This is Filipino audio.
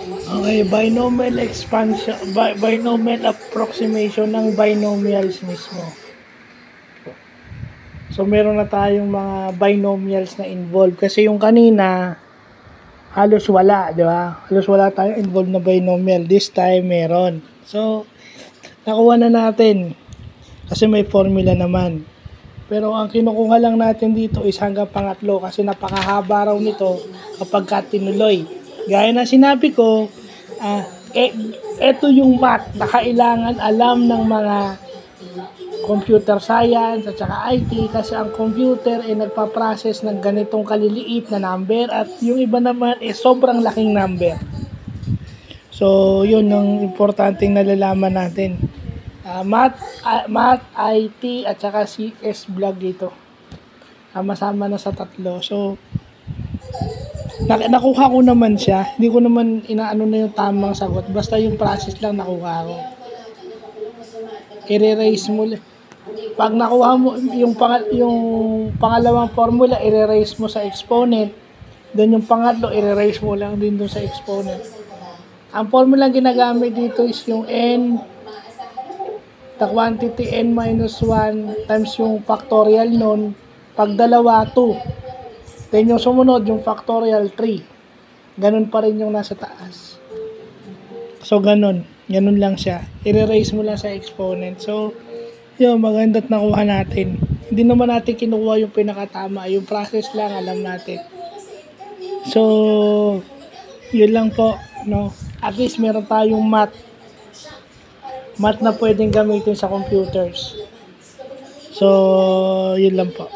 Okay, binomial expansion, binomial approximation ng binomials mismo. So, meron na tayong mga binomials na involved. Kasi yung kanina, halos wala, di ba? Halos wala tayong involved na binomial. This time, meron. So, nakuha na natin. Kasi may formula naman. Pero ang kinukuha lang natin dito is hanggang pangatlo kasi napakahaba raw nito kapag ka tinuloy. Gaya na sinabi ko, ito yung math na kailangan alam ng mga computer science at saka IT kasi ang computer ay nagpa-process ng ganitong kaliliit na number at yung iba naman ay sobrang laking number. So, yun ang importanteng nalalaman natin. Math, IT at saka CS vlog dito. Sama-sama na sa tatlo. So, nakuha ko naman siya. Hindi ko naman inaano na yung tamang sagot. Basta yung process lang nakuha ko. I-erase mo. Pag nakuha mo yung pangalawang formula, i-erase mo sa exponent. Then yung pangatlo, i-erase mo lang din dun sa exponent. Ang formula ginagamit dito is yung n, the quantity n minus 1 times yung factorial nun. Pag dalawa, 2. Then yung sumunod, yung factorial 3. Ganun pa rin yung nasa taas. So, ganun. Ganun lang siya. I-erase mo lang sa exponent. So, yun, maganda't nakuha natin. Hindi naman natin kinukuha yung pinakatama. Yung process lang, alam natin. So, yun lang po. No? At least, meron tayong math na pwedeng gamitin sa computers. So, yun lang po.